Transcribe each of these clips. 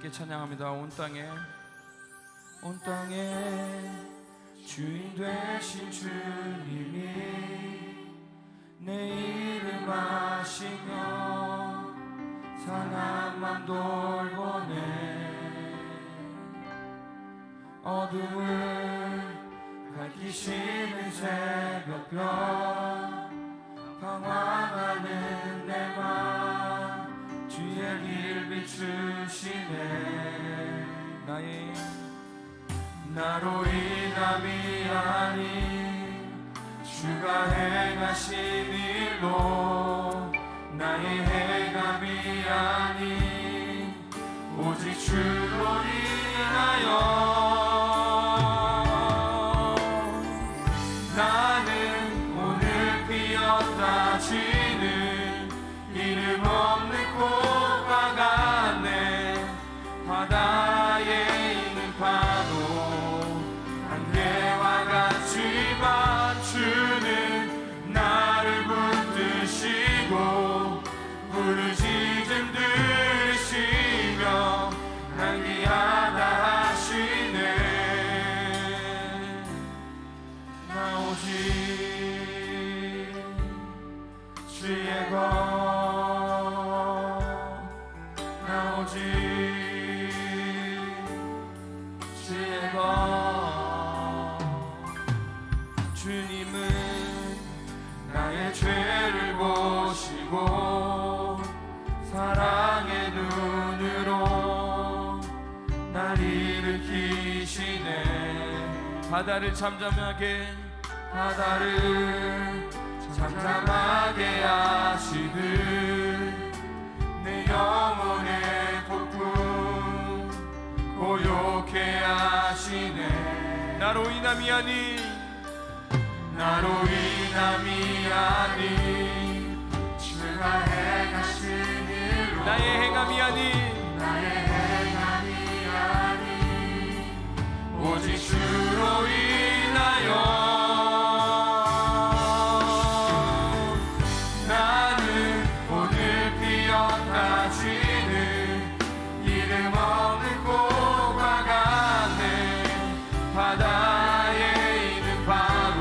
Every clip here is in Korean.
함께 찬양합니다. 온 땅에 주인 되신 주님이 내 이름 아시며 상한 맘 돌보네. 어둠을 밝히시는 새벽별 방황하는 내 맘 주의 길 비추시네. 나로 인함이 아닌 주가 행하신 일로 나의 행함이 아닌 오직 주로 인하여 나는 오늘 피었다 지는 이름 없는 꽃과 같네. 바다에 있는 파도 안개와 같지만 주는 나를 붙드시고 부르짖음 들으시며 날 귀하다 하시네. 나 오직 주의 것, 나 오직 주의 것. 주님은 나의 죄를 보시고 사랑의 눈으로 날 일으키시네. 바다를 잠잠하게 하시듯 내 영혼의 폭풍 고요케 하시네. 나로 인함이 아닌 주가 행하신 일로 나의 행함이 아닌 오직 주로 인하여 나는 오늘 피었다 지는 이름 없는 꽃과 같네. 바다에 있는 바로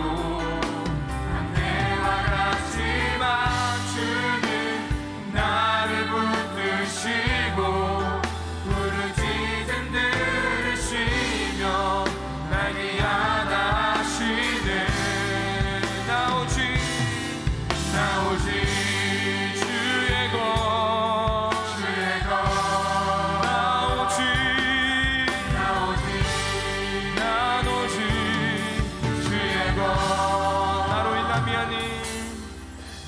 안개와 같지만 주는 나를 붙드시고 부르짖음 들으시며 날 귀하다 하시네. 나 오직 주의 것, 난 오직 주의 것.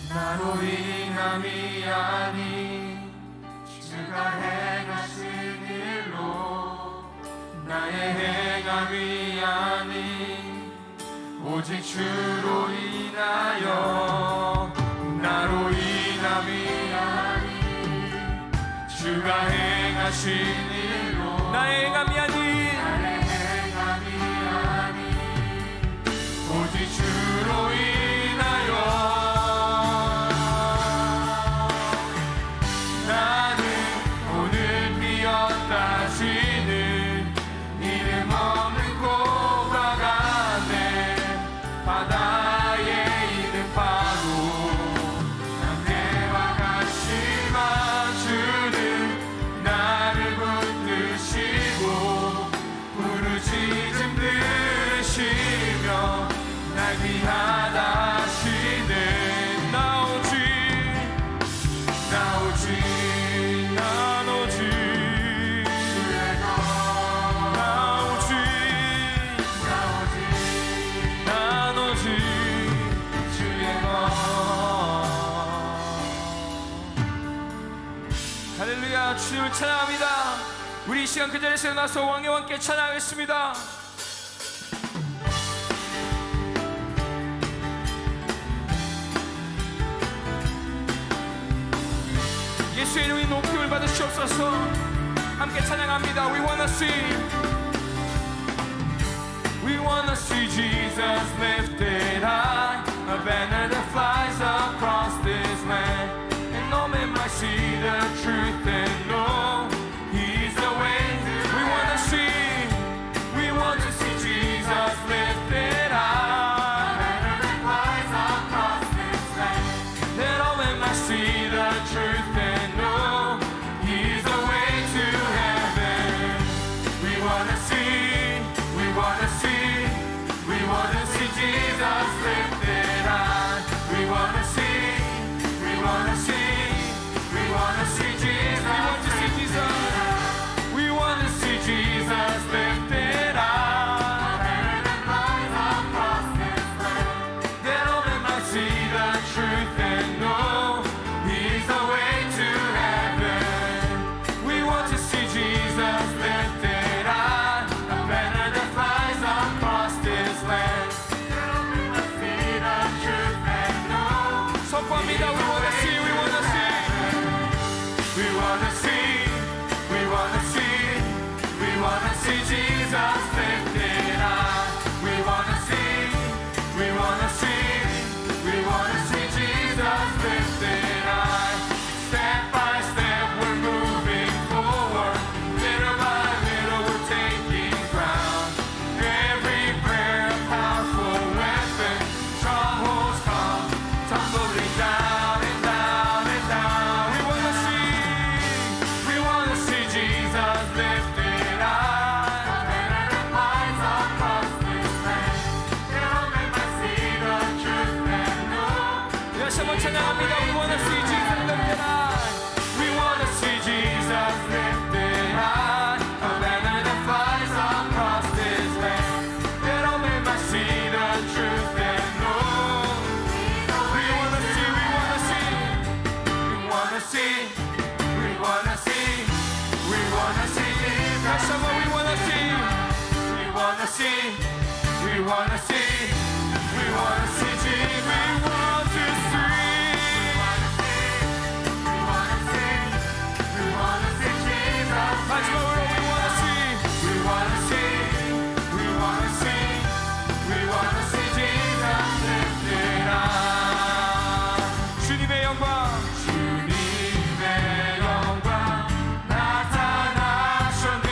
나로 인함이 아닌 주가 행하신 일로 나의 행함이 아닌 오직 주로 인하여 나로 인함이 아닌 주가 행하신 일로 나의 행함이 아닌 오직 주로 인하여 나는 오늘 피었다 지는 이름 없는 꽃과 같네. 바다에 있는 파도 안개와 같지만 주는 나를 붙드시고 부르짖음 들으시며 날 귀하다 하시네. 난 오직 주의 것, 난 오직 주의 것. 할렐루야. 주님을 찬양합니다. 우리 이 시간 그 자리에서 일어나서 왕의 왕께 찬양하겠습니다. 예수의 이름이 높임을 받으시옵소서. 함께 찬양합니다. We wanna see Jesus lifted high, a banner that flies across this land, and all men might see the truth and know He's the way, wanna see, we wanna see, we wanna see Jesus. 다시 한번 we wanna see, we wanna see, we wanna see, we wanna see Jesus. We want to see. 마지막으로 we wanna see, we wanna see, we wanna see, we wanna see Jesus lifted up. 주님의 영광, 주님의 영광 나타나셨네.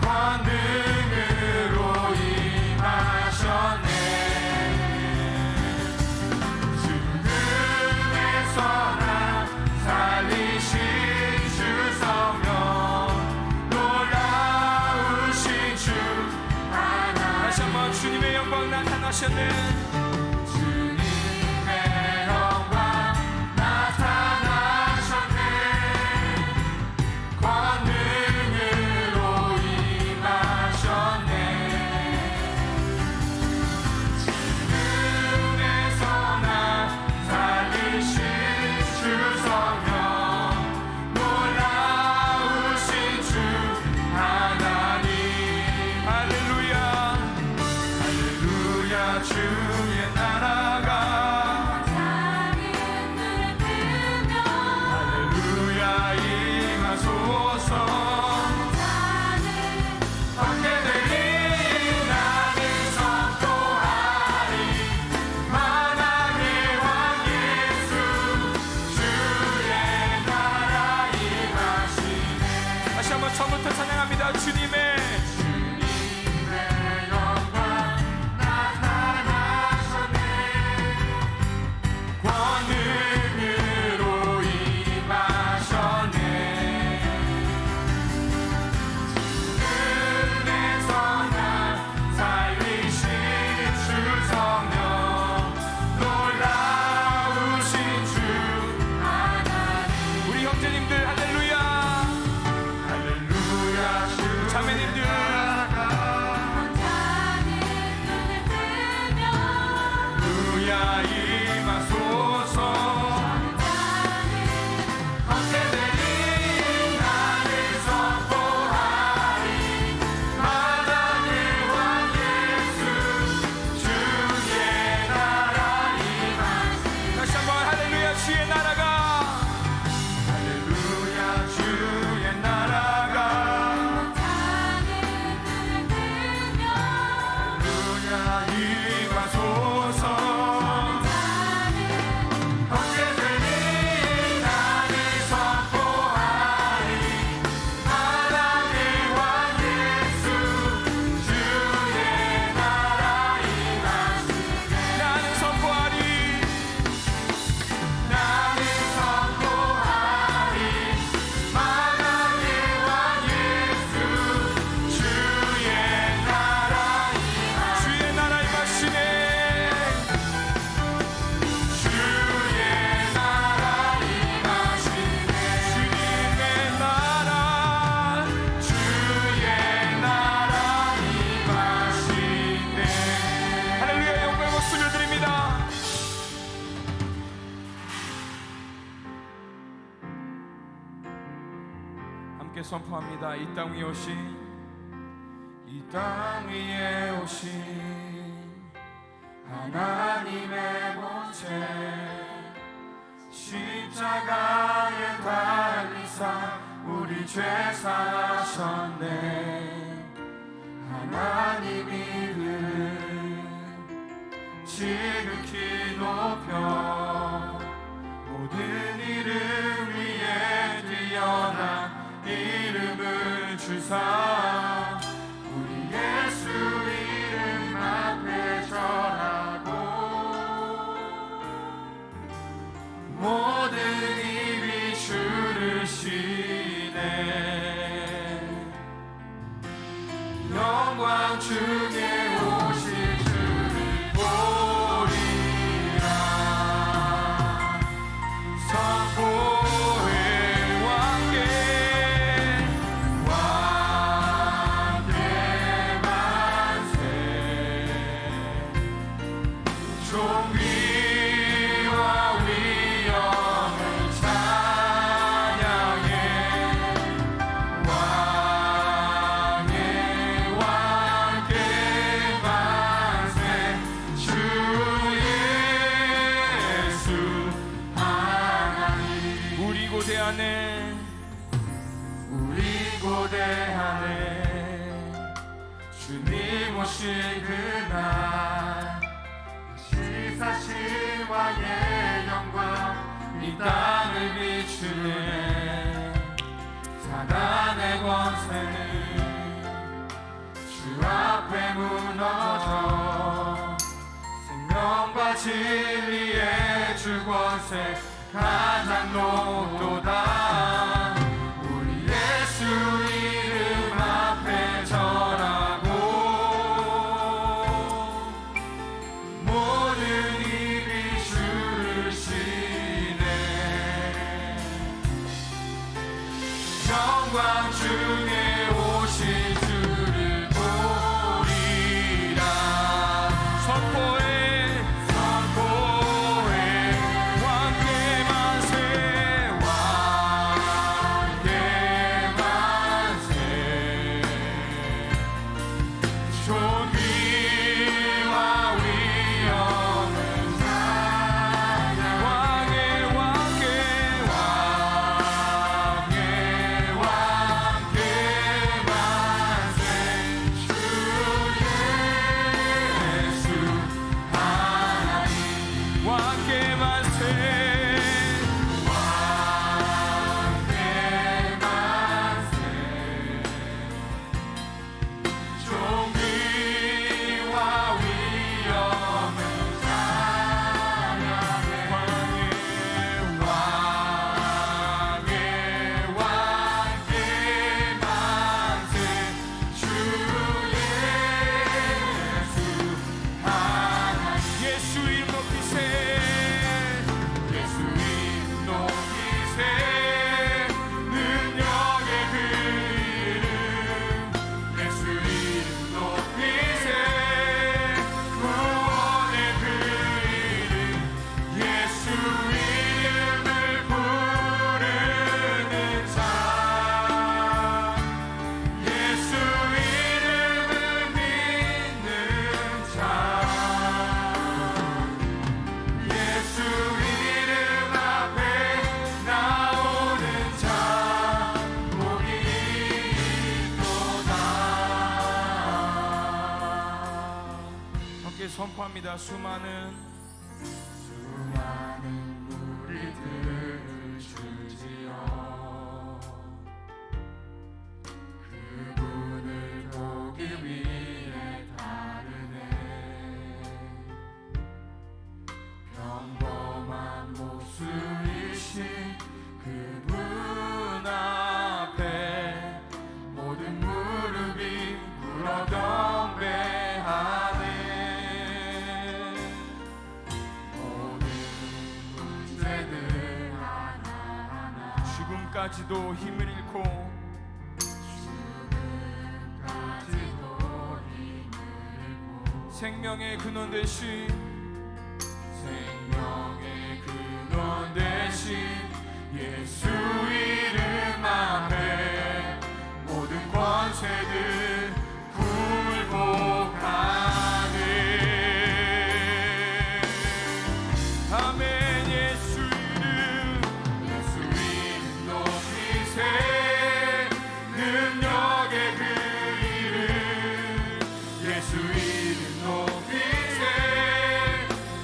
권능으로 임하셨네. 죽음에서 나 살리신 주님의 영광 나타나셨네. 주님의 영광 나타나셨네. 권능으로 임하셨네. 죽음에서 나 살리신 주 성령 놀라우신 주 하나님. 할렐루야. 주의 나라가 할렐루야 임하소서. 얻게 되리 나는 선포하리. 만왕의 왕 예수 주의 나라 임하시네. 다시 한번 처음부터 찬양합니다. 주님의 선포합니다. 이 땅 위에 오신, 이 땅 위에 오신 하나님의 본체 십자가에 달리사 우리 죄 사하셨네. 하나님 이름 지극히 높여 모든 이름 위에 뛰어나 이름을 주사 우리 예수 이름 앞에 절하고 모든 입이 주를 쉬네. 영광 중에 오실 주를 보리라. 선포해 왕께 존귀와 위엄을 고대하네 우리 고대하네 주님 오실 그날 시사신 왕의 영광 이 땅을 비추네 사단의 권세는 주 앞에 무너져 생명과 진리의 주 권세 가장 높도다 우리 예수 이름 앞에 절하고 모든 입이 주를 시네 영광 중에 오신 주를 보리라 선포해 선포합니다. 수많은 무리들을 주지어 그분을 보기 위해 다르네 평범한 모습이신 그분 앞에 모든 무릎이 꿇어 경배하네 지금까지도 힘을 잃고 생명의 근원 대신 예수 이름 앞에 모든 권세들 굴복하네 아멘 능력의 그 이름 예수 이름 높이세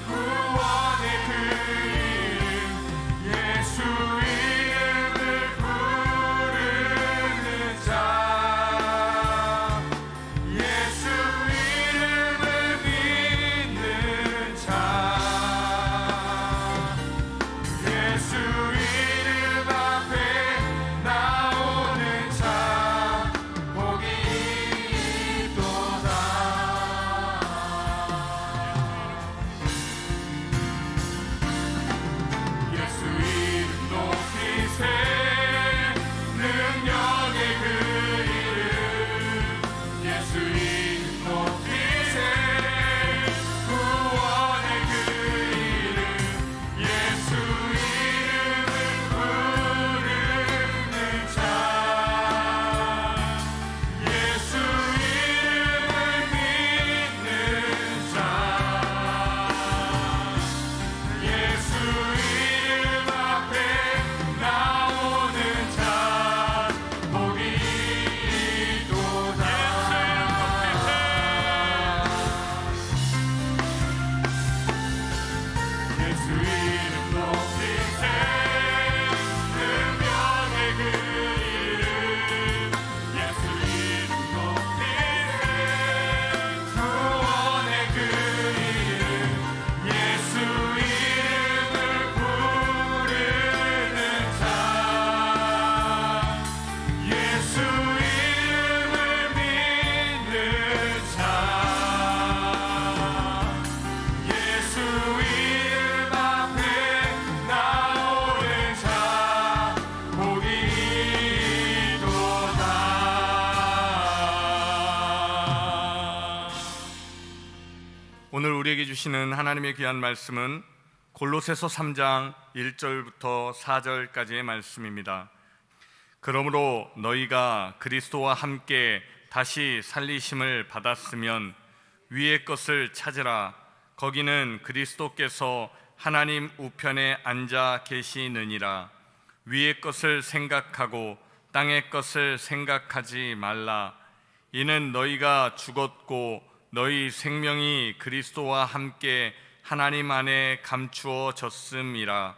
구원의 그 이름 예수 이름 주시는 하나님의 귀한 말씀은 골로새서 3장 1절부터 4절까지의 말씀입니다. 그러므로 너희가 그리스도와 함께 다시 살리심을 받았으면 위의 것을 찾으라. 거기는 그리스도께서 하나님 우편에 앉아 계시느니라. 위의 것을 생각하고 땅의 것을 생각하지 말라. 이는 너희가 죽었고 너희 생명이 그리스도와 함께 하나님 안에 감추어졌음이라.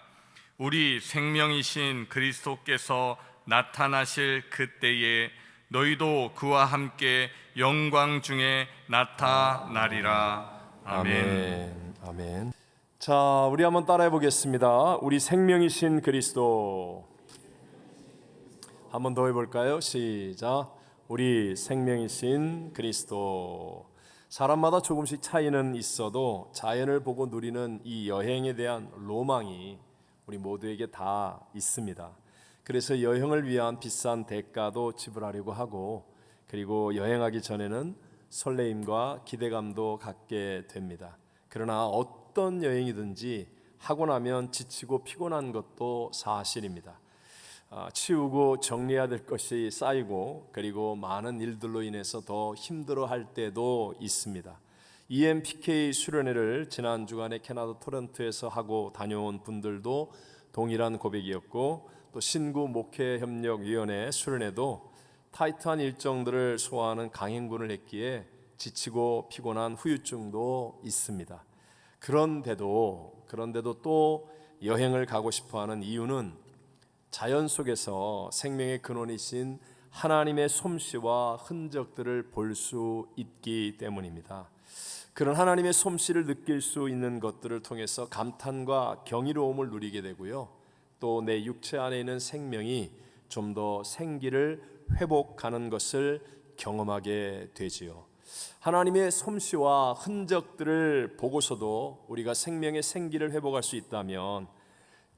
우리 생명이신 그리스도께서 나타나실 그때에 너희도 그와 함께 영광 중에 나타나리라. 아멘. 아멘. 자, 우리 한번 따라해 보겠습니다. 우리 생명이신 그리스도. 한번 더 해볼까요? 시작. 우리 생명이신 그리스도. 사람마다 조금씩 차이는 있어도 자연을 보고 누리는 이 여행에 대한 로망이 우리 모두에게 다 있습니다. 그래서 여행을 위한 비싼 대가도 지불하려고 하고, 그리고 여행하기 전에는 설레임과 기대감도 갖게 됩니다. 그러나 어떤 여행이든지 하고 나면 지치고 피곤한 것도 사실입니다. 치우고 정리해야 될 것이 쌓이고, 그리고 많은 일들로 인해서 더 힘들어할 때도 있습니다. EMPK 수련회를 지난 주간에 캐나다 토론토에서 하고 다녀온 분들도 동일한 고백이었고, 또 신구 목회협력위원회 수련회도 타이트한 일정들을 소화하는 강행군을 했기에 지치고 피곤한 후유증도 있습니다. 그런데도 또 여행을 가고 싶어하는 이유는 자연 속에서 생명의 근원이신 하나님의 솜씨와 흔적들을 볼 수 있기 때문입니다. 그런 하나님의 솜씨를 느낄 수 있는 것들을 통해서 감탄과 경이로움을 누리게 되고요, 또 내 육체 안에 있는 생명이 좀 더 생기를 회복하는 것을 경험하게 되지요. 하나님의 솜씨와 흔적들을 보고서도 우리가 생명의 생기를 회복할 수 있다면,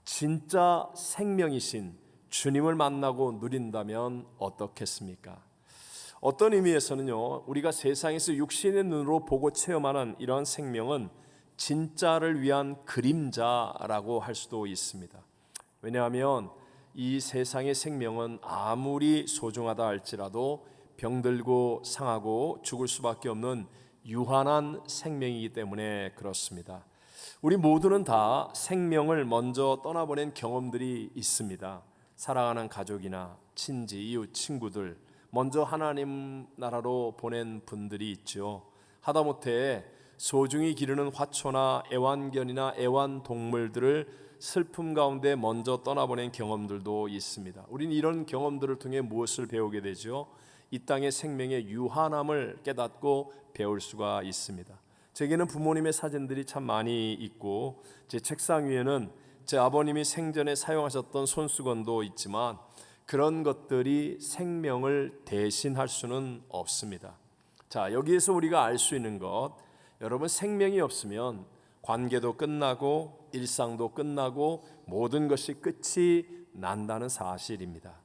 진짜 생명이신 주님을 만나고 누린다면 어떻겠습니까? 어떤 의미에서는요, 우리가 세상에서 육신의 눈으로 보고 체험하는 이러한 생명은 진짜를 위한 그림자라고 할 수도 있습니다. 왜냐하면 이 세상의 생명은 아무리 소중하다 할지라도 병들고 상하고 죽을 수밖에 없는 유한한 생명이기 때문에 그렇습니다. 우리 모두는 다 생명을 먼저 떠나보낸 경험들이 있습니다. 사랑하는 가족이나 친지, 이웃, 친구들, 먼저 하나님 나라로 보낸 분들이 있죠. 하다못해 소중히 기르는 화초나 애완견이나 애완동물들을 슬픔 가운데 먼저 떠나보낸 경험들도 있습니다. 우리는 이런 경험들을 통해 무엇을 배우게 되죠? 이 땅의 생명의 유한함을 깨닫고 배울 수가 있습니다. 제게는 부모님의 사진들이 참 많이 있고, 제 책상 위에는 제 아버님이 생전에 사용하셨던 손수건도 있지만, 그런 것들이 생명을 대신할 수는 없습니다. 자, 여기에서 우리가 알 수 있는 것, 여러분, 생명이 없으면 관계도 끝나고 일상도 끝나고 모든 것이 끝이 난다는 사실입니다.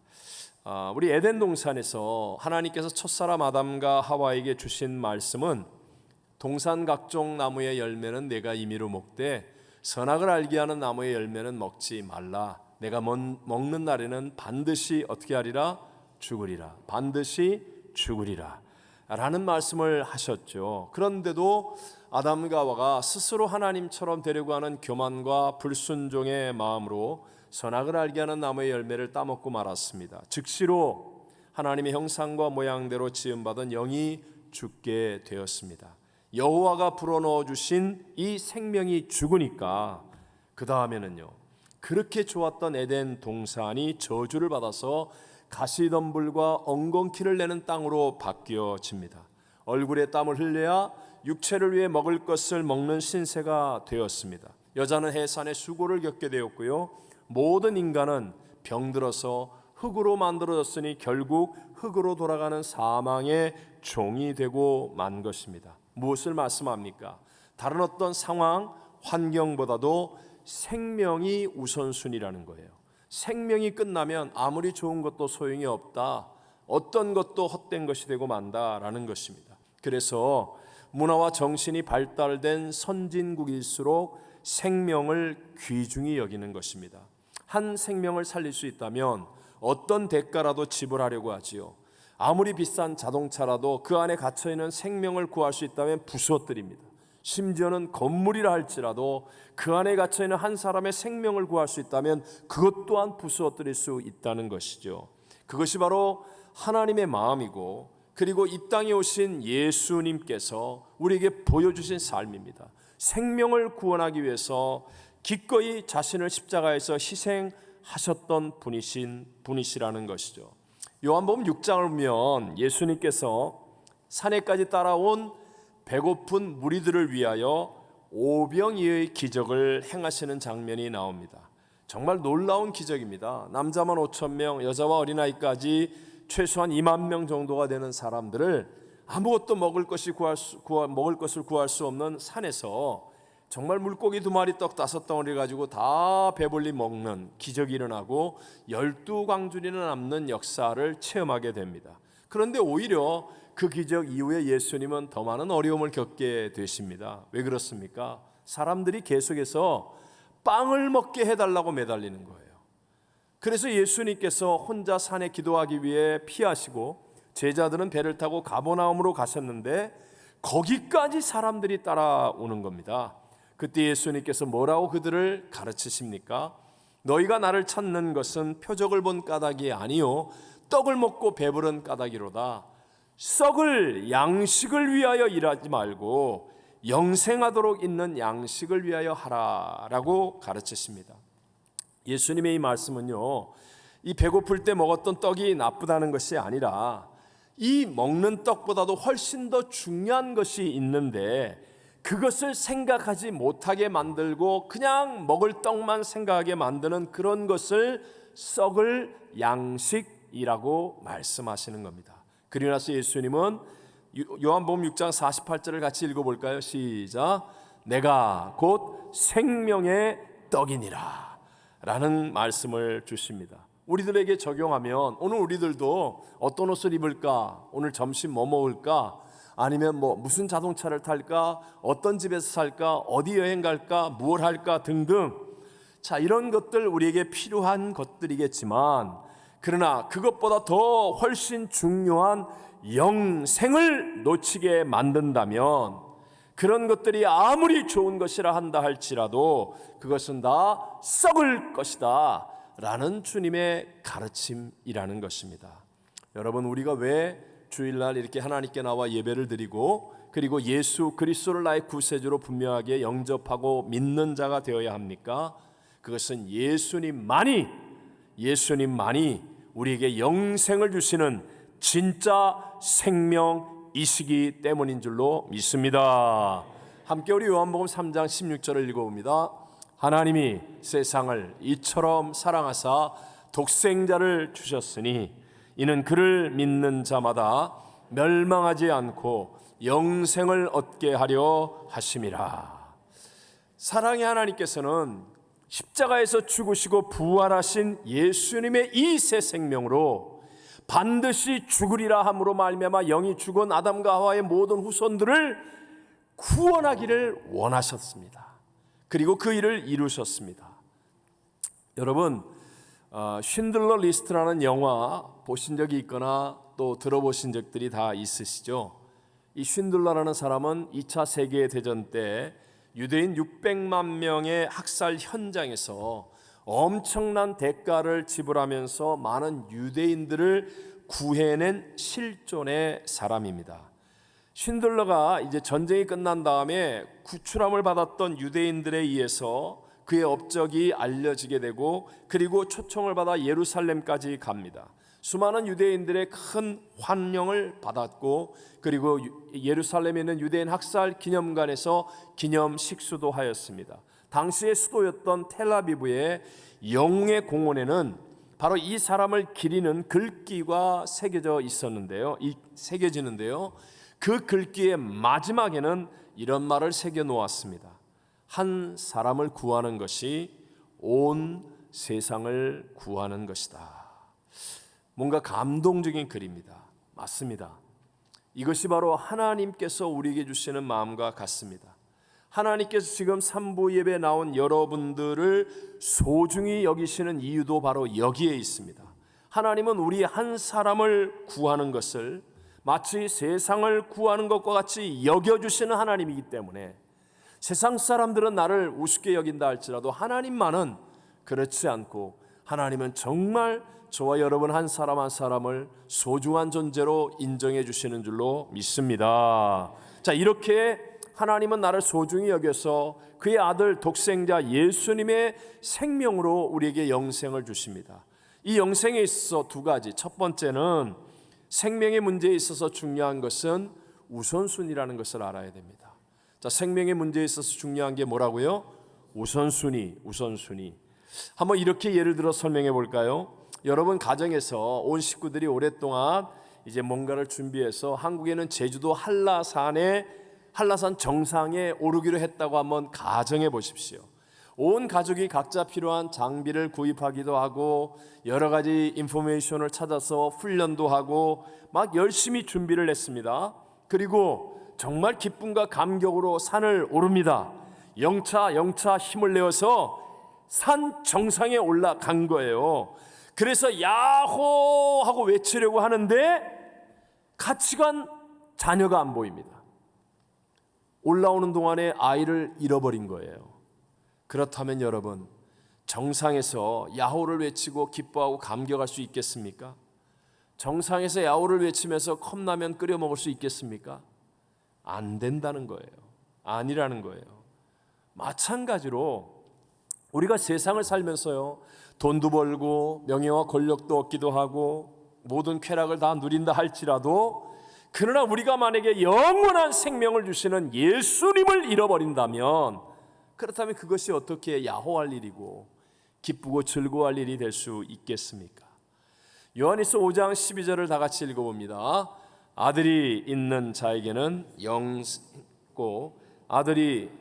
우리 에덴 동산에서 하나님께서 첫사람 아담과 하와에게 주신 말씀은, 동산 각종 나무의 열매는 내가 임의로 먹되 선악을 알게 하는 나무의 열매는 먹지 말라. 내가 먹는 날에는 반드시 어떻게 하리라? 죽으리라. 반드시 죽으리라 라는 말씀을 하셨죠. 그런데도 아담과 하와가 스스로 하나님처럼 되려고 하는 교만과 불순종의 마음으로 선악을 알게 하는 나무의 열매를 따먹고 말았습니다. 즉시로 하나님의 형상과 모양대로 지음받은 영이 죽게 되었습니다. 여호와가 불어넣어 주신 이 생명이 죽으니까 그 다음에는요, 그렇게 좋았던 에덴 동산이 저주를 받아서 가시덤불과 엉겅퀴를 내는 땅으로 바뀌어집니다. 얼굴에 땀을 흘려야 육체를 위해 먹을 것을 먹는 신세가 되었습니다. 여자는 해산의 수고를 겪게 되었고요, 모든 인간은 병들어서 흙으로 만들어졌으니 결국 흙으로 돌아가는 사망의 종이 되고 만 것입니다. 무엇을 말씀합니까? 다른 어떤 상황, 환경보다도 생명이 우선순위라는 거예요. 생명이 끝나면 아무리 좋은 것도 소용이 없다, 어떤 것도 헛된 것이 되고 만다라는 것입니다. 그래서 문화와 정신이 발달된 선진국일수록 생명을 귀중히 여기는 것입니다. 한 생명을 살릴 수 있다면 어떤 대가라도 지불하려고 하지요. 아무리 비싼 자동차라도 그 안에 갇혀있는 생명을 구할 수 있다면 부수어뜨립니다. 심지어는 건물이라 할지라도 그 안에 갇혀있는 한 사람의 생명을 구할 수 있다면 그것 또한 부수어뜨릴 수 있다는 것이죠. 그것이 바로 하나님의 마음이고, 그리고 이 땅에 오신 예수님께서 우리에게 보여주신 삶입니다. 생명을 구원하기 위해서 기꺼이 자신을 십자가에서 희생하셨던 분이시라는 것이죠. 요한복음 6장을 보면 예수님께서 산에까지 따라온 배고픈 무리들을 위하여 오병이의 기적을 행하시는 장면이 나옵니다. 정말 놀라운 기적입니다. 남자만 5,000명, 여자와 어린아이까지 최소한 2만 명 정도가 되는 사람들을 아무것도 먹을 것을 구할 수 없는 산에서 정말 물고기 2마리 떡 5덩어리 가지고 다 배불리 먹는 기적이 일어나고 12광주리는 남는 역사를 체험하게 됩니다. 그런데 오히려 그 기적 이후에 예수님은 더 많은 어려움을 겪게 되십니다. 왜 그렇습니까? 사람들이 계속해서 빵을 먹게 해달라고 매달리는 거예요. 그래서 예수님께서 혼자 산에 기도하기 위해 피하시고 제자들은 배를 타고 가버나움으로 가셨는데 거기까지 사람들이 따라오는 겁니다. 그때 예수님께서 뭐라고 그들을 가르치십니까? 너희가 나를 찾는 것은 표적을 본 까닭이 아니요 떡을 먹고 배부른 까닭이로다. 썩을 양식을 위하여 일하지 말고 영생하도록 있는 양식을 위하여 하라라고 가르치십니다. 예수님의 이 말씀은요, 이 배고플 때 먹었던 떡이 나쁘다는 것이 아니라 이 먹는 떡보다도 훨씬 더 중요한 것이 있는데 그것을 생각하지 못하게 만들고 그냥 먹을 떡만 생각하게 만드는 그런 것을 썩을 양식이라고 말씀하시는 겁니다. 그리고 나서 예수님은 요한복음 6장 48절을 같이 읽어볼까요? 시작. 내가 곧 생명의 떡이니라 라는 말씀을 주십니다. 우리들에게 적용하면 오늘 우리들도 어떤 옷을 입을까? 오늘 점심 뭐 먹을까? 아니면 무슨 자동차를 탈까? 어떤 집에서 살까? 어디 여행 갈까? 무엇 할까? 등등. 자, 이런 것들 우리에게 필요한 것들이겠지만 그러나 그것보다 더 훨씬 중요한 영생을 놓치게 만든다면 그런 것들이 아무리 좋은 것이라 한다 할지라도 그것은 다 썩을 것이다 라는 주님의 가르침이라는 것입니다. 여러분, 우리가 왜 주일날 이렇게 하나님께 나와 예배를 드리고 그리고 예수 그리스도를 나의 구세주로 분명하게 영접하고 믿는 자가 되어야 합니까? 그것은 예수님만이 우리에게 영생을 주시는 진짜 생명이시기 때문인 줄로 믿습니다. 함께 우리 요한복음 3장 16절을 읽어봅니다. 하나님이 세상을 이처럼 사랑하사 독생자를 주셨으니 이는 그를 믿는 자마다 멸망하지 않고 영생을 얻게 하려 하심이라. 사랑의 하나님께서는 십자가에서 죽으시고 부활하신 예수님의 이 새 생명으로 반드시 죽으리라 함으로 말미암아 영이 죽은 아담과 하와의 모든 후손들을 구원하기를 원하셨습니다. 그리고 그 일을 이루셨습니다. 여러분, 쉰들러 리스트라는 영화 보신 적이 있거나 또 들어보신 적들이 다 있으시죠? 이 쉰들러라는 사람은 2차 세계대전 때 유대인 600만 명의 학살 현장에서 엄청난 대가를 지불하면서 많은 유대인들을 구해낸 실존의 사람입니다. 쉰들러가 이제 전쟁이 끝난 다음에 구출함을 받았던 유대인들에 의해서 그의 업적이 알려지게 되고 그리고 초청을 받아 예루살렘까지 갑니다. 수많은 유대인들의 큰 환영을 받았고 그리고 예루살렘에 있는 유대인 학살 기념관에서 기념 식수도 하였습니다. 당시의 수도였던 텔아비브의 영웅의 공원에는 바로 이 사람을 기리는 글귀가 새겨지는데요. 그 글귀의 마지막에는 이런 말을 새겨 놓았습니다. 한 사람을 구하는 것이 온 세상을 구하는 것이다. 뭔가 감동적인 글입니다. 맞습니다. 이것이 바로 하나님께서 우리에게 주시는 마음과 같습니다. 하나님께서 지금 3부 예배에 나온 여러분들을 소중히 여기시는 이유도 바로 여기에 있습니다. 하나님은 우리 한 사람을 구하는 것을 마치 세상을 구하는 것과 같이 여겨주시는 하나님이기 때문에 세상 사람들은 나를 우습게 여긴다 할지라도 하나님만은 그렇지 않고 하나님은 정말 저와 여러분 한 사람 한 사람을 소중한 존재로 인정해 주시는 줄로 믿습니다. 자, 이렇게 하나님은 나를 소중히 여겨서 그의 아들 독생자 예수님의 생명으로 우리에게 영생을 주십니다. 이 영생에 있어서 두 가지. 첫 번째는 생명의 문제에 있어서 중요한 것은 우선순위라는 것을 알아야 됩니다. 자, 생명의 문제에 있어서 중요한 게 뭐라고요? 우선순위. 한번 이렇게 예를 들어 설명해 볼까요? 여러분 가정에서 온 식구들이 오랫동안 이제 뭔가를 준비해서 한국에는 제주도 한라산 정상에 오르기로 했다고 한번 가정해 보십시오. 온 가족이 각자 필요한 장비를 구입하기도 하고 여러 가지 인포메이션을 찾아서 훈련도 하고 막 열심히 준비를 했습니다. 그리고 정말 기쁨과 감격으로 산을 오릅니다. 영차 힘을 내어서 산 정상에 올라간 거예요. 그래서 야호 하고 외치려고 하는데 같이 간 자녀가 안 보입니다. 올라오는 동안에 아이를 잃어버린 거예요. 그렇다면 여러분, 정상에서 야호를 외치고 기뻐하고 감격할 수 있겠습니까? 정상에서 야호를 외치면서 컵라면 끓여 먹을 수 있겠습니까? 안 된다는 거예요. 아니라는 거예요. 마찬가지로 우리가 세상을 살면서요, 돈도 벌고 명예와 권력도 얻기도 하고 모든 쾌락을 다 누린다 할지라도 그러나 우리가 만약에 영원한 생명을 주시는 예수님을 잃어버린다면, 그렇다면 그것이 어떻게 야호할 일이고 기쁘고 즐거워할 일이 될 수 있겠습니까? 요한일서 5장 12절을 다 같이 읽어봅니다. 아들이 있는 자에게는 영생고 아들이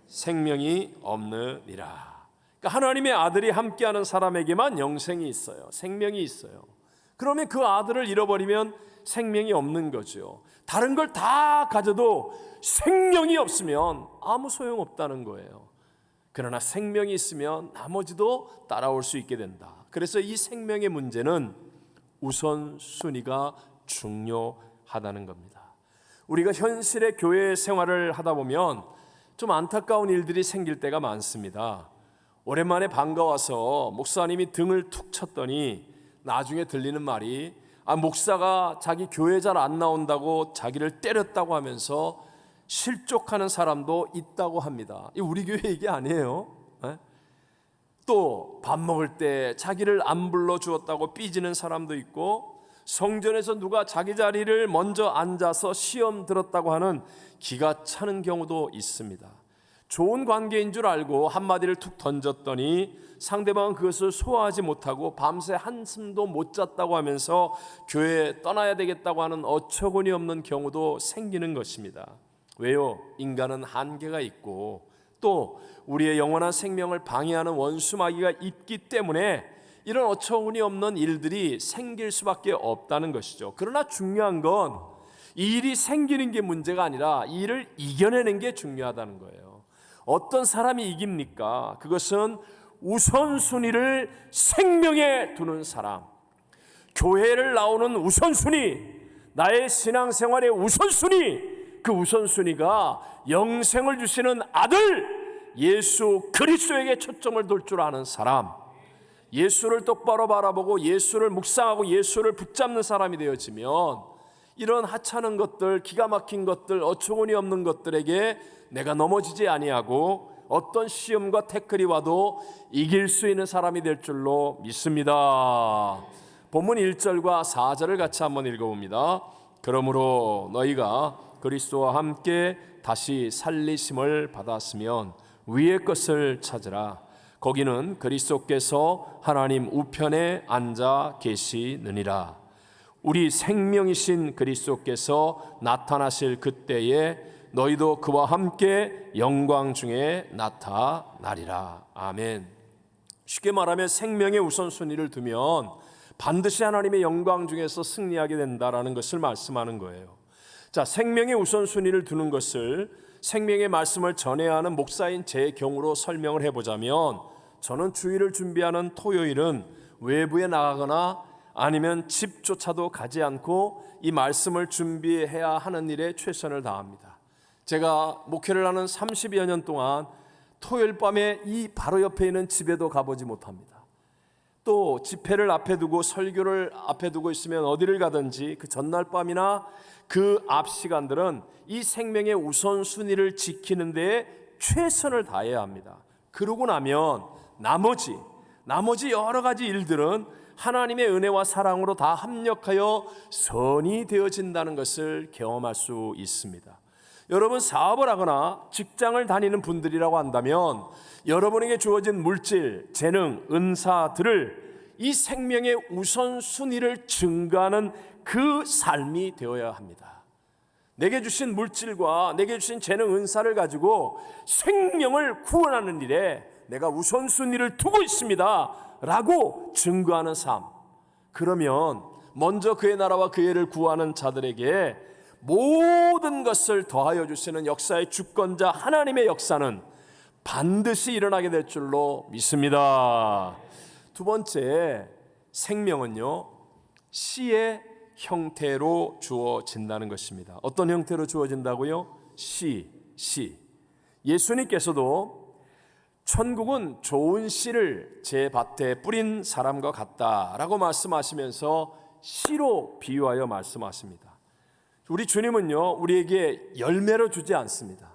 생명이 없느니라. 그러니까 하나님의 아들이 함께하는 사람에게만 영생이 있어요. 생명이 있어요. 그러면 그 아들을 잃어버리면 생명이 없는 거죠. 다른 걸 다 가져도 생명이 없으면 아무 소용없다는 거예요. 그러나 생명이 있으면 나머지도 따라올 수 있게 된다. 그래서 이 생명의 문제는 우선순위가 중요하다는 겁니다. 우리가 현실의 교회 생활을 하다 보면 좀 안타까운 일들이 생길 때가 많습니다. 오랜만에 반가워서 목사님이 등을 툭 쳤더니 나중에 들리는 말이 목사가 자기 교회 잘 안 나온다고 자기를 때렸다고 하면서 실족하는 사람도 있다고 합니다. 우리 교회 얘기 아니에요. 또 밥 먹을 때 자기를 안 불러주었다고 삐지는 사람도 있고, 성전에서 누가 자기 자리를 먼저 앉아서 시험 들었다고 하는 기가 차는 경우도 있습니다. 좋은 관계인 줄 알고 한마디를 툭 던졌더니 상대방은 그것을 소화하지 못하고 밤새 한숨도 못 잤다고 하면서 교회에 떠나야 되겠다고 하는 어처구니 없는 경우도 생기는 것입니다. 왜요? 인간은 한계가 있고 또 우리의 영원한 생명을 방해하는 원수 마귀가 있기 때문에 이런 어처구니 없는 일들이 생길 수밖에 없다는 것이죠. 그러나 중요한 건 이 일이 생기는 게 문제가 아니라 이 일을 이겨내는 게 중요하다는 거예요. 어떤 사람이 이깁니까? 그것은 우선순위를 생명에 두는 사람, 교회를 나오는 우선순위, 나의 신앙생활의 우선순위, 그 우선순위가 영생을 주시는 아들 예수 그리스도에게 초점을 둘 줄 아는 사람, 예수를 똑바로 바라보고 예수를 묵상하고 예수를 붙잡는 사람이 되어지면 이런 하찮은 것들, 기가 막힌 것들, 어처구니 없는 것들에게 내가 넘어지지 아니하고 어떤 시험과 태클이 와도 이길 수 있는 사람이 될 줄로 믿습니다. 본문 1절과 4절을 같이 한번 읽어봅니다. 그러므로 너희가 그리스도와 함께 다시 살리심을 받았으면 위의 것을 찾으라. 거기는 그리스도께서 하나님 우편에 앉아 계시느니라. 우리 생명이신 그리스도께서 나타나실 그때에 너희도 그와 함께 영광 중에 나타나리라. 아멘. 쉽게 말하면 생명의 우선순위를 두면 반드시 하나님의 영광 중에서 승리하게 된다라는 것을 말씀하는 거예요. 자, 생명의 우선순위를 두는 것을 생명의 말씀을 전해야 하는 목사인 제 경우로 설명을 해보자면, 저는 주일을 준비하는 토요일은 외부에 나가거나 아니면 집조차도 가지 않고 이 말씀을 준비해야 하는 일에 최선을 다합니다. 제가 목회를 하는 30여 년 동안 토요일 밤에 이 바로 옆에 있는 집에도 가보지 못합니다. 또 집회를 앞에 두고 설교를 앞에 두고 있으면 어디를 가든지 그 전날 밤이나 그 앞 시간들은 이 생명의 우선순위를 지키는 데에 최선을 다해야 합니다. 그러고 나면 나머지 여러 가지 일들은 하나님의 은혜와 사랑으로 다 합력하여 선이 되어진다는 것을 경험할 수 있습니다. 여러분, 사업을 하거나 직장을 다니는 분들이라고 한다면 여러분에게 주어진 물질, 재능, 은사들을 이 생명의 우선순위를 증가하는 그 삶이 되어야 합니다. 내게 주신 물질과 내게 주신 재능, 은사를 가지고 생명을 구원하는 일에 내가 우선순위를 두고 있습니다 라고 증거하는 삶. 그러면 먼저 그의 나라와 그의 의를 구하는 자들에게 모든 것을 더하여 주시는 역사의 주권자 하나님의 역사는 반드시 일어나게 될 줄로 믿습니다. 두 번째, 생명은요, 씨의 형태로 주어진다는 것입니다. 어떤 형태로 주어진다고요? 씨. 예수님께서도 천국은 좋은 씨를 제 밭에 뿌린 사람과 같다라고 말씀하시면서 씨로 비유하여 말씀하십니다. 우리 주님은요, 우리에게 열매로 주지 않습니다.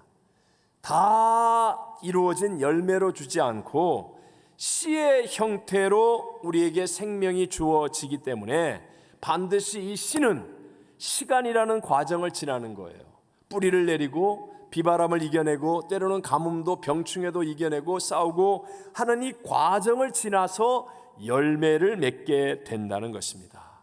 다 이루어진 열매로 주지 않고 씨의 형태로 우리에게 생명이 주어지기 때문에 반드시 이 씨는 시간이라는 과정을 지나는 거예요. 뿌리를 내리고 비바람을 이겨내고 때로는 가뭄도 병충해도 이겨내고 싸우고 하는 이 과정을 지나서 열매를 맺게 된다는 것입니다.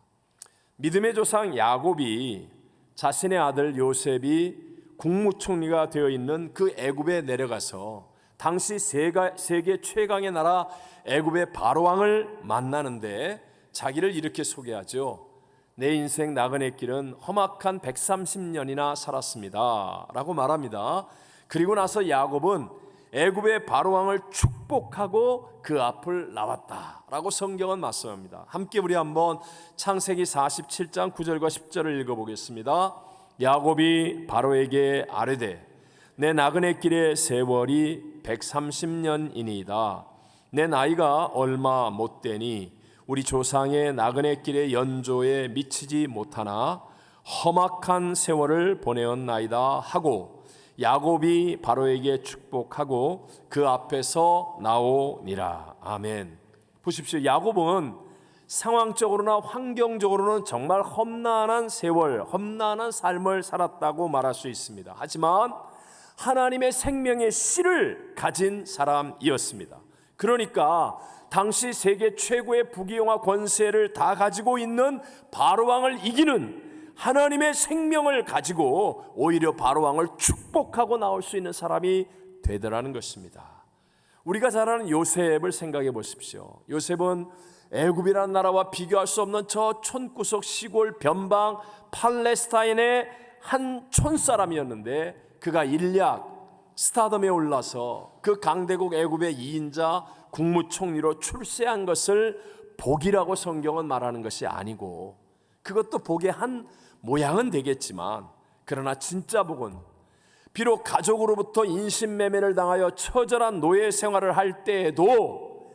믿음의 조상 야곱이 자신의 아들 요셉이 국무총리가 되어 있는 그 애굽에 내려가서 당시 세계 최강의 나라 애굽의 바로왕을 만나는데 자기를 이렇게 소개하죠. 내 인생 나그네 길은 험악한 130년이나 살았습니다 라고 말합니다. 그리고 나서 야곱은 애굽의 바로왕을 축복하고 그 앞을 나왔다 라고 성경은 말씀합니다. 함께 우리 한번 창세기 47장 9절과 10절을 읽어보겠습니다. 야곱이 바로에게 아뢰되 내 나그네 길의 세월이 130년이니이다. 내 나이가 얼마 못되니 우리 조상의 나그네 길의 연조에 미치지 못하나 험악한 세월을 보내었나이다 하고 야곱이 바로에게 축복하고 그 앞에서 나오니라. 아멘. 보십시오. 야곱은 상황적으로나 환경적으로는 정말 험난한 세월, 험난한 삶을 살았다고 말할 수 있습니다. 하지만 하나님의 생명의 씨를 가진 사람이었습니다. 그러니까 당시 세계 최고의 부귀영화 권세를 다 가지고 있는 바로왕을 이기는 하나님의 생명을 가지고 오히려 바로왕을 축복하고 나올 수 있는 사람이 되더라는 것입니다. 우리가 잘 아는 요셉을 생각해 보십시오. 요셉은 애굽이라는 나라와 비교할 수 없는 저 촌구석 시골 변방 팔레스타인의 한 촌사람이었는데 그가 일약 스타덤에 올라서 그 강대국 애굽의 2인자 국무총리로 출세한 것을 복이라고 성경은 말하는 것이 아니고, 그것도 복의 한 모양은 되겠지만 그러나 진짜 복은 비록 가족으로부터 인신매매를 당하여 처절한 노예 생활을 할 때에도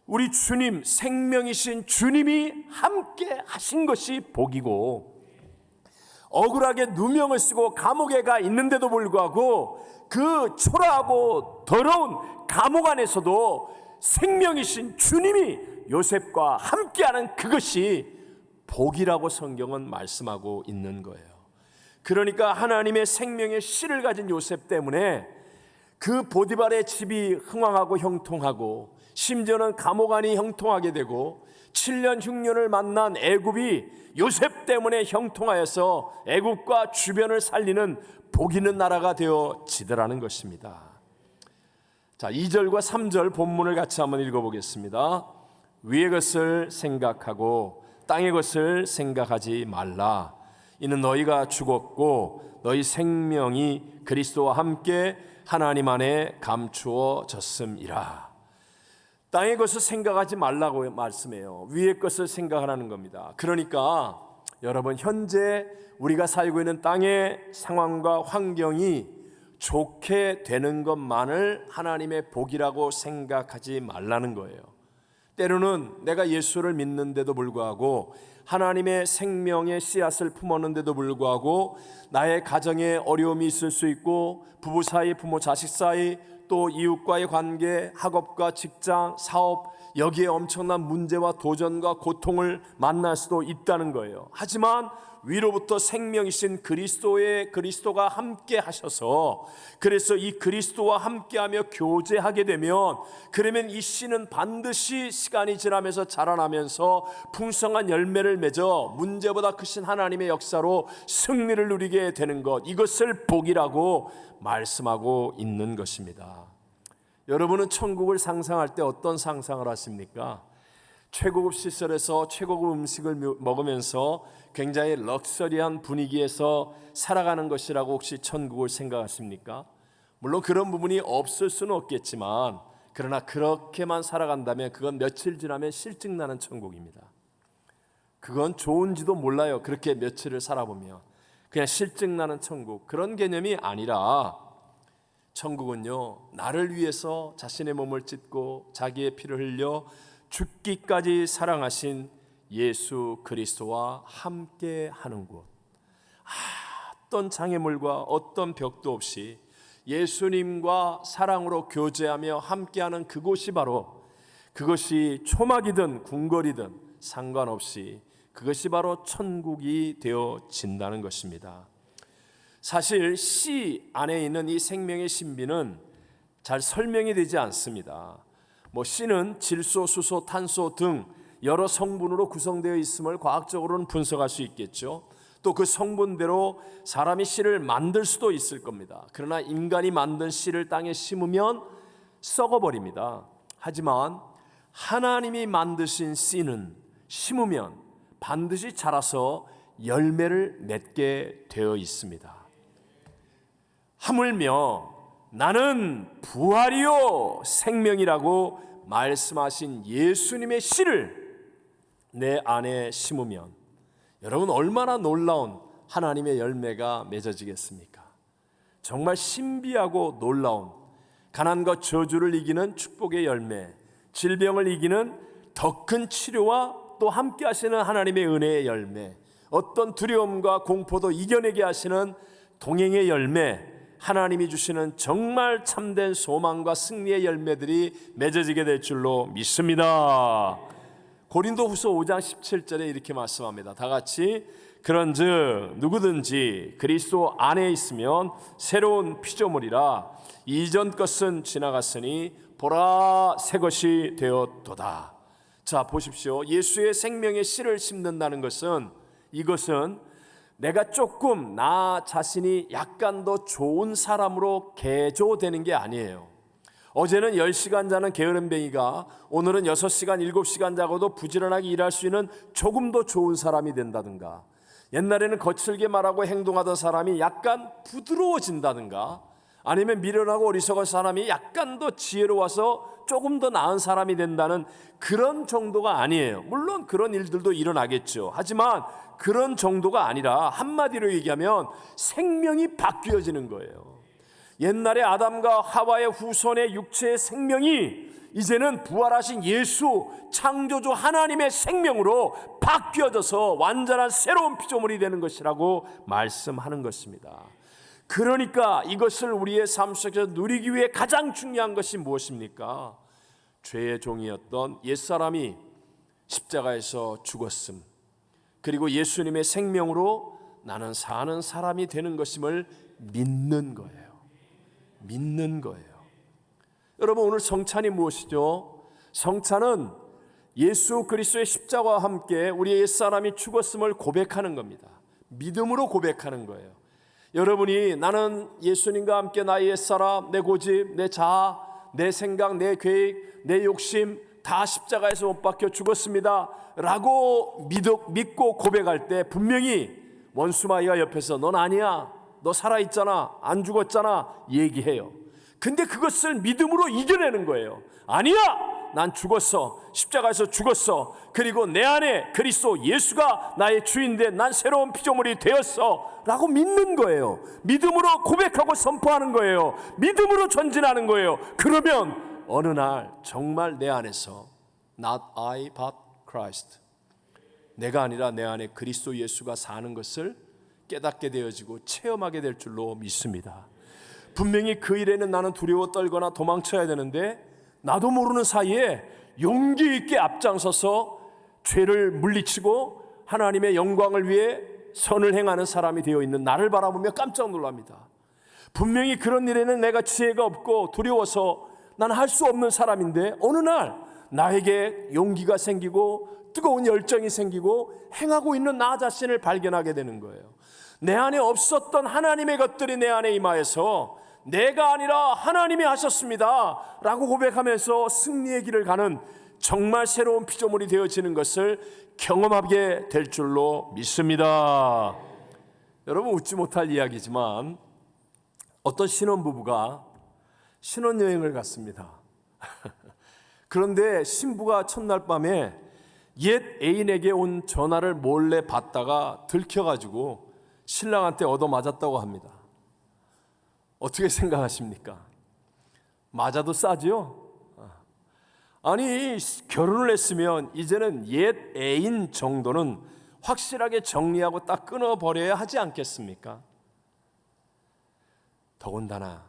우리 주님, 생명이신 주님이 함께 하신 것이 복이고, 억울하게 누명을 쓰고 감옥에 가 있는데도 불구하고 그 초라하고 더러운 감옥 안에서도 생명이신 주님이 요셉과 함께하는 그것이 복이라고 성경은 말씀하고 있는 거예요. 그러니까 하나님의 생명의 씨를 가진 요셉 때문에 그 보디발의 집이 흥왕하고 형통하고 심지어는 감옥 안이 형통하게 되고 7년 흉년을 만난 애굽이 요셉 때문에 형통하여서 애굽과 주변을 살리는 복 있는 나라가 되어지더라는 것입니다. 자, 2절과 3절 본문을 같이 한번 읽어보겠습니다. 위의 것을 생각하고 땅의 것을 생각하지 말라. 이는 너희가 죽었고 너희 생명이 그리스도와 함께 하나님 안에 감추어졌음이라. 땅의 것을 생각하지 말라고 말씀해요. 위의 것을 생각하라는 겁니다. 그러니까 여러분, 현재 우리가 살고 있는 땅의 상황과 환경이 좋게 되는 것만을 하나님의 복이라고 생각하지 말라는 거예요. 때로는 내가 예수를 믿는데도 불구하고, 하나님의 생명의 씨앗을 품었는데도 불구하고 나의 가정에 어려움이 있을 수 있고, 부부 사이, 부모 자식 사이, 또 이웃과의 관계, 학업과 직장, 사업, 여기에 엄청난 문제와 도전과 고통을 만날 수도 있다는 거예요. 하지만 위로부터 생명이신 그리스도가 함께 하셔서, 그래서 이 그리스도와 함께하며 교제하게 되면, 그러면 이 씨는 반드시 시간이 지나면서 자라나면서 풍성한 열매를 맺어 문제보다 크신 하나님의 역사로 승리를 누리게 되는 것, 이것을 복이라고 말씀하고 있는 것입니다. 여러분은 천국을 상상할 때 어떤 상상을 하십니까? 최고급 시설에서 최고급 음식을 먹으면서 굉장히 럭셔리한 분위기에서 살아가는 것이라고 혹시 천국을 생각하십니까? 물론 그런 부분이 없을 수는 없겠지만, 그러나 그렇게만 살아간다면 그건 며칠 지나면 실증나는 천국입니다. 그건 좋은지도 몰라요. 그렇게 며칠을 살아보면 그냥 실증나는 천국, 그런 개념이 아니라, 천국은요, 나를 위해서 자신의 몸을 찢고 자기의 피를 흘려 죽기까지 사랑하신 예수 그리스도와 함께 하는 곳, 어떤 장애물과 어떤 벽도 없이 예수님과 사랑으로 교제하며 함께하는 그곳이 바로, 그것이 초막이든 궁궐이든 상관없이 그것이 바로 천국이 되어진다는 것입니다. 사실 씨 안에 있는 이 생명의 신비는 잘 설명이 되지 않습니다. 씨는 질소, 수소, 탄소 등 여러 성분으로 구성되어 있음을 과학적으로는 분석할 수 있겠죠. 또 그 성분대로 사람이 씨를 만들 수도 있을 겁니다. 그러나 인간이 만든 씨를 땅에 심으면 썩어버립니다. 하지만 하나님이 만드신 씨는 심으면 반드시 자라서 열매를 맺게 되어 있습니다. 하물며 나는 부활이요 생명이라고 말씀하신 예수님의 씨를 내 안에 심으면, 여러분, 얼마나 놀라운 하나님의 열매가 맺어지겠습니까? 정말 신비하고 놀라운, 가난과 저주를 이기는 축복의 열매, 질병을 이기는 더 큰 치료와 또 함께 하시는 하나님의 은혜의 열매, 어떤 두려움과 공포도 이겨내게 하시는 동행의 열매, 하나님이 주시는 정말 참된 소망과 승리의 열매들이 맺어지게 될 줄로 믿습니다. 고린도후서 5장 17절에 이렇게 말씀합니다. 다 같이, 그런즉 누구든지 그리스도 안에 있으면 새로운 피조물이라, 이전 것은 지나갔으니 보라 새 것이 되었도다. 자, 보십시오. 예수의 생명의 씨를 심는다는 것은, 이것은 내가 조금 나 자신이 약간 더 좋은 사람으로 개조되는 게 아니에요. 어제는 10시간 자는 게으름뱅이가 오늘은 6시간, 7시간 자고도 부지런하게 일할 수 있는 조금 더 좋은 사람이 된다든가, 옛날에는 거칠게 말하고 행동하던 사람이 약간 부드러워진다든가, 아니면 미련하고 어리석은 사람이 약간 더 지혜로워서 조금 더 나은 사람이 된다는 그런 정도가 아니에요. 물론 그런 일들도 일어나겠죠. 하지만 그런 정도가 아니라, 한마디로 얘기하면 생명이 바뀌어지는 거예요. 옛날에 아담과 하와의 후손의 육체의 생명이 이제는 부활하신 예수 창조주 하나님의 생명으로 바뀌어져서 완전한 새로운 피조물이 되는 것이라고 말씀하는 것입니다. 그러니까 이것을 우리의 삶 속에서 누리기 위해 가장 중요한 것이 무엇입니까? 죄의 종이었던 옛사람이 십자가에서 죽었음, 그리고 예수님의 생명으로 나는 사는 사람이 되는 것임을 믿는 거예요. 믿는 거예요. 여러분, 오늘 성찬이 무엇이죠? 성찬은 예수 그리스도의 십자가와 함께 우리의 옛사람이 죽었음을 고백하는 겁니다. 믿음으로 고백하는 거예요. 여러분이 나는 예수님과 함께 나의 옛사람, 내 고집, 내 자아, 내 생각, 내 계획, 내 욕심 다 십자가에서 못 박혀 죽었습니다 라고 믿고 고백할 때 분명히 원수마귀가 옆에서 넌 아니야, 너 살아있잖아, 안 죽었잖아 얘기해요. 근데 그것을 믿음으로 이겨내는 거예요. 아니야, 난 죽었어, 십자가에서 죽었어, 그리고 내 안에 그리스도 예수가 나의 주인된 난 새로운 피조물이 되었어 라고 믿는 거예요. 믿음으로 고백하고 선포하는 거예요. 믿음으로 전진하는 거예요. 그러면 어느 날 정말 내 안에서 Not I but Christ, 내가 아니라 내 안에 그리스도 예수가 사는 것을 깨닫게 되어지고 체험하게 될 줄로 믿습니다. 분명히 그 일에는 나는 두려워 떨거나 도망쳐야 되는데 나도 모르는 사이에 용기 있게 앞장서서 죄를 물리치고 하나님의 영광을 위해 선을 행하는 사람이 되어 있는 나를 바라보며 깜짝 놀랍니다. 분명히 그런 일에는 내가 지혜가 없고 두려워서 난 할 수 없는 사람인데 어느 날 나에게 용기가 생기고 뜨거운 열정이 생기고 행하고 있는 나 자신을 발견하게 되는 거예요. 내 안에 없었던 하나님의 것들이 내 안에 임하여서 내가 아니라 하나님이 하셨습니다 라고 고백하면서 승리의 길을 가는 정말 새로운 피조물이 되어지는 것을 경험하게 될 줄로 믿습니다. 여러분, 웃지 못할 이야기지만 어떤 신혼부부가 신혼여행을 갔습니다. 그런데 신부가 첫날 밤에 옛 애인에게 온 전화를 몰래 받다가 들켜가지고 신랑한테 얻어맞았다고 합니다. 어떻게 생각하십니까? 맞아도 싸지요? 아니, 결혼을 했으면 이제는 옛 애인 정도는 확실하게 정리하고 딱 끊어버려야 하지 않겠습니까? 더군다나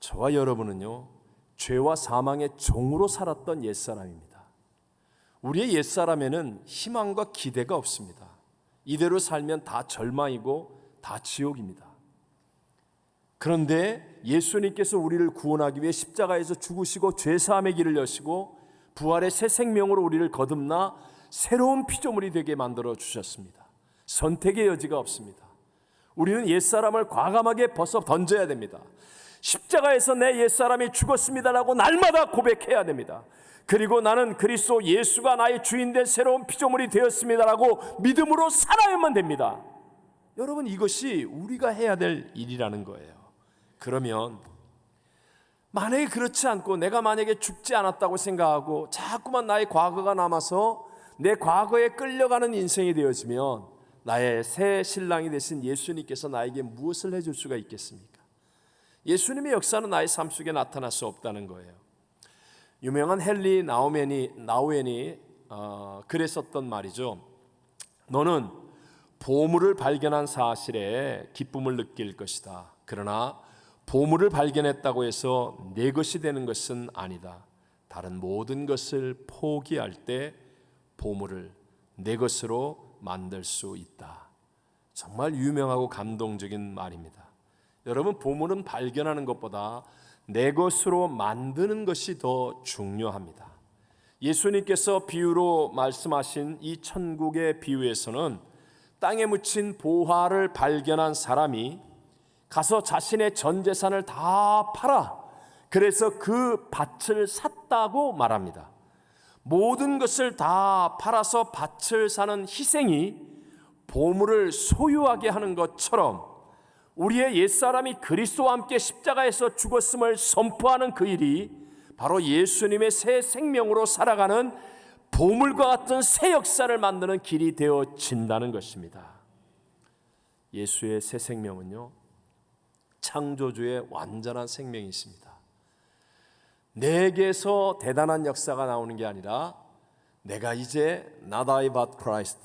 저와 여러분은요, 죄와 사망의 종으로 살았던 옛사람입니다. 우리의 옛사람에는 희망과 기대가 없습니다. 이대로 살면 다 절망이고 다 지옥입니다. 그런데 예수님께서 우리를 구원하기 위해 십자가에서 죽으시고 죄사함의 길을 여시고 부활의 새 생명으로 우리를 거듭나 새로운 피조물이 되게 만들어 주셨습니다. 선택의 여지가 없습니다. 우리는 옛사람을 과감하게 벗어 던져야 됩니다. 십자가에서 내 옛사람이 죽었습니다라고 날마다 고백해야 됩니다. 그리고 나는 그리스도 예수가 나의 주인된 새로운 피조물이 되었습니다라고 믿음으로 살아야만 됩니다. 여러분, 이것이 우리가 해야 될 일이라는 거예요. 그러면 만약에 그렇지 않고 내가 만약에 죽지 않았다고 생각하고 자꾸만 나의 과거가 남아서 내 과거에 끌려가는 인생이 되어지면 나의 새 신랑이 되신 예수님께서 나에게 무엇을 해줄 수가 있겠습니까? 예수님의 역사는 나의 삶 속에 나타날 수 없다는 거예요. 유명한 헨리 나우엔이 글에 썼던 말이죠. 너는 보물을 발견한 사실에 기쁨을 느낄 것이다. 그러나 보물을 발견했다고 해서 내 것이 되는 것은 아니다. 다른 모든 것을 포기할 때 보물을 내 것으로 만들 수 있다. 정말 유명하고 감동적인 말입니다. 여러분, 보물은 발견하는 것보다 내 것으로 만드는 것이 더 중요합니다. 예수님께서 비유로 말씀하신 이 천국의 비유에서는 땅에 묻힌 보화를 발견한 사람이 가서 자신의 전 재산을 다 팔아 그래서 그 밭을 샀다고 말합니다. 모든 것을 다 팔아서 밭을 사는 희생이 보물을 소유하게 하는 것처럼 우리의 옛사람이 그리스도와 함께 십자가에서 죽었음을 선포하는 그 일이 바로 예수님의 새 생명으로 살아가는 보물과 같은 새 역사를 만드는 길이 되어진다는 것입니다. 예수의 새 생명은요, 창조주의 완전한 생명이십니다. 내게서 대단한 역사가 나오는 게 아니라 내가 이제 Not I but Christ,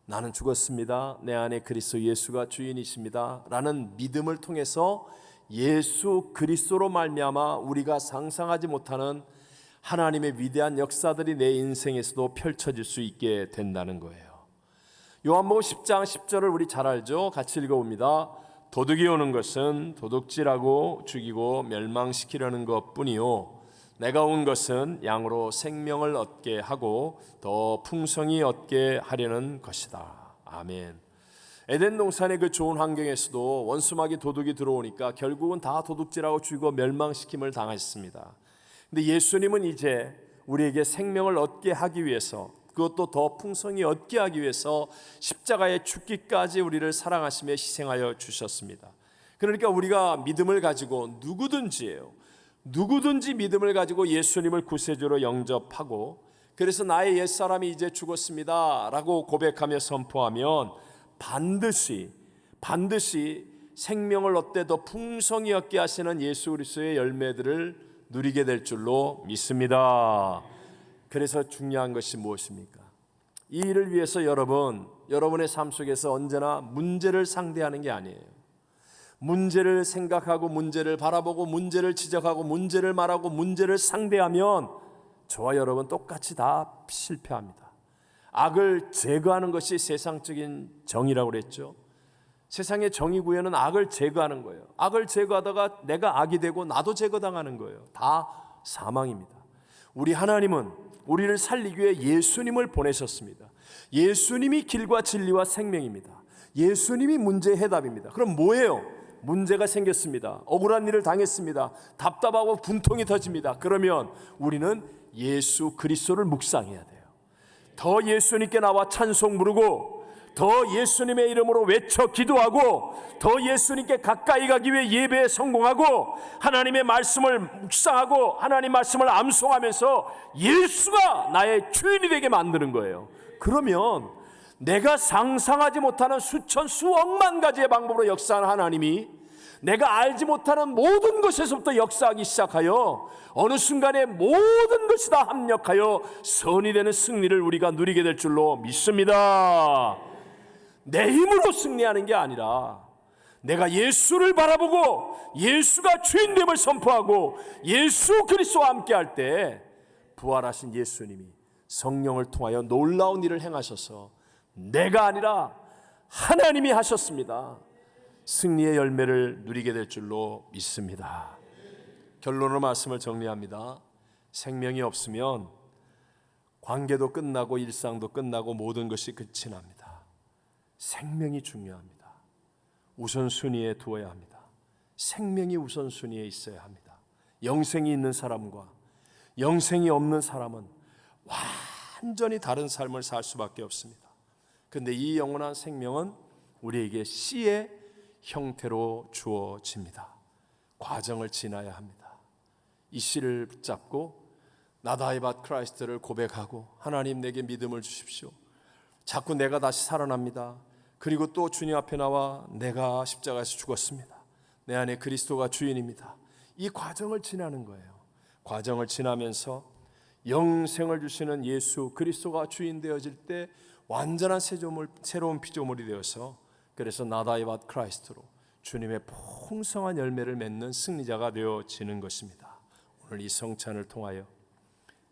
나는 죽었습니다, 내 안에 그리스도 예수가 주인이십니다 라는 믿음을 통해서 예수 그리스도로 말미암아 우리가 상상하지 못하는 하나님의 위대한 역사들이 내 인생에서도 펼쳐질 수 있게 된다는 거예요. 요한복음 10장 10절을 우리 잘 알죠? 같이 읽어봅니다. 도둑이 오는 것은 도둑질하고 죽이고 멸망시키려는 것뿐이요 내가 온 것은 양으로 생명을 얻게 하고 더 풍성히 얻게 하려는 것이다. 아멘. 에덴 동산의 그 좋은 환경에서도 원수마귀 도둑이 들어오니까 결국은 다 도둑질하고 죽이고 멸망시킴을 당했습니다. 근데 예수님은 이제 우리에게 생명을 얻게 하기 위해서, 그것도 더 풍성히 얻게 하기 위해서 십자가에 죽기까지 우리를 사랑하시며 희생하여 주셨습니다. 그러니까 우리가 믿음을 가지고 누구든지 믿음을 가지고 예수님을 구세주로 영접하고, 그래서 나의 옛사람이 이제 죽었습니다 라고 고백하며 선포하면 반드시 생명을 얻되 더 풍성히 얻게 하시는 예수 그리스도의 열매들을 누리게 될 줄로 믿습니다. 그래서 중요한 것이 무엇입니까? 이 일을 위해서 여러분의 삶 속에서 언제나 문제를 상대하는 게 아니에요. 문제를 생각하고 문제를 바라보고 문제를 지적하고 문제를 말하고 문제를 상대하면 저와 여러분 똑같이 다 실패합니다. 악을 제거하는 것이 세상적인 정의라고 그랬죠. 세상의 정의 구현은 악을 제거하는 거예요. 악을 제거하다가 내가 악이 되고 나도 제거당하는 거예요. 다 사망입니다. 우리 하나님은 우리를 살리기 위해 예수님을 보내셨습니다. 예수님이 길과 진리와 생명입니다. 예수님이 문제의 해답입니다. 그럼 뭐예요? 문제가 생겼습니다. 억울한 일을 당했습니다. 답답하고 분통이 터집니다. 그러면 우리는 예수 그리스도를 묵상해야 돼요. 더 예수님께 나와 찬송 부르고, 더 예수님의 이름으로 외쳐 기도하고, 더 예수님께 가까이 가기 위해 예배에 성공하고, 하나님의 말씀을 묵상하고 하나님 말씀을 암송하면서 예수가 나의 주인이 되게 만드는 거예요. 그러면 내가 상상하지 못하는 수천 수억만 가지의 방법으로 역사하는 하나님이 내가 알지 못하는 모든 것에서부터 역사하기 시작하여 어느 순간에 모든 것이 다 합력하여 선이 되는 승리를 우리가 누리게 될 줄로 믿습니다. 내 힘으로 승리하는 게 아니라 내가 예수를 바라보고 예수가 주인됨을 선포하고 예수 그리스도와 함께 할 때 부활하신 예수님이 성령을 통하여 놀라운 일을 행하셔서 내가 아니라 하나님이 하셨습니다. 승리의 열매를 누리게 될 줄로 믿습니다. 결론으로 말씀을 정리합니다. 생명이 없으면 관계도 끝나고 일상도 끝나고 모든 것이 끝이 납니다. 생명이 중요합니다. 우선순위에 두어야 합니다. 생명이 우선순위에 있어야 합니다. 영생이 있는 사람과 영생이 없는 사람은 완전히 다른 삶을 살 수밖에 없습니다. 그런데 이 영원한 생명은 우리에게 씨의 형태로 주어집니다. 과정을 지나야 합니다. 이 씨를 붙잡고 Not I but Christ를 고백하고 하나님 내게 믿음을 주십시오. 자꾸 내가 다시 살아납니다. 그리고 또 주님 앞에 나와 내가 십자가에서 죽었습니다. 내 안에 그리스도가 주인입니다. 이 과정을 지나는 거예요. 과정을 지나면서 영생을 주시는 예수 그리스도가 주인 되어질 때 완전한 새로운 피조물이 되어서, 그래서 Not I but Christ로 주님의 풍성한 열매를 맺는 승리자가 되어지는 것입니다. 오늘 이 성찬을 통하여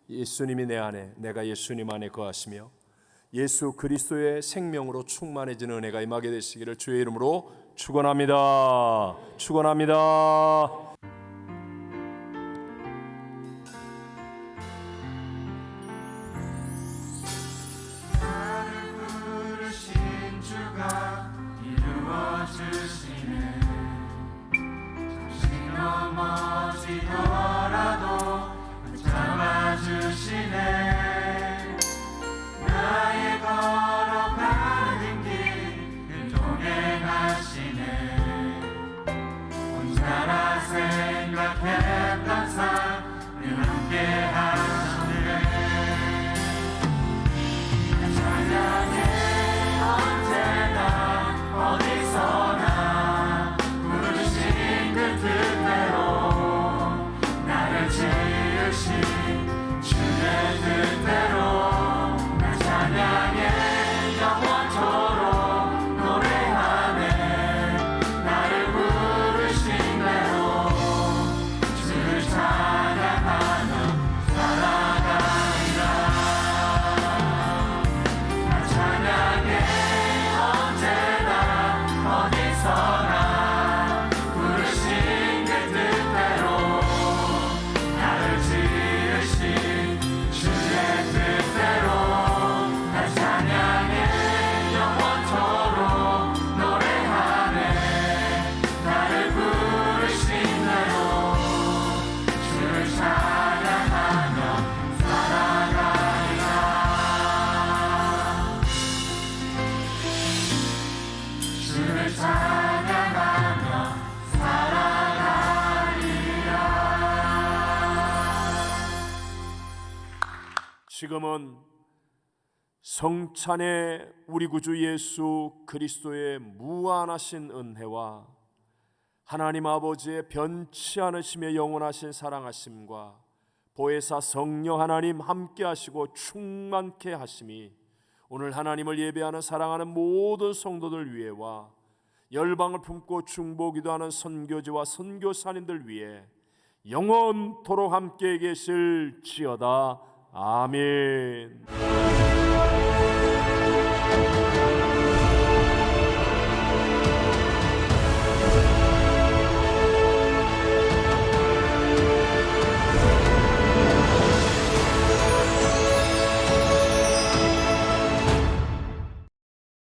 예수님이 내 안에, 내가 예수님 안에 거하시며 예수 그리스도의 생명으로 충만해지는 은혜가 임하게 되시기를 주의 이름으로 축원합니다. 축원합니다. 나라 새 지금은 성찬의 우리 구주 예수 그리스도의 무한하신 은혜와 하나님 아버지의 변치 않으시며 영원하신 사랑하심과 보혜사 성령 하나님 함께 하시고 충만케 하심이 오늘 하나님을 예배하는 사랑하는 모든 성도들 위에와 열방을 품고 중보기도하는 선교지와 선교사님들 위해 영원토록 함께 계실지어다. 아멘.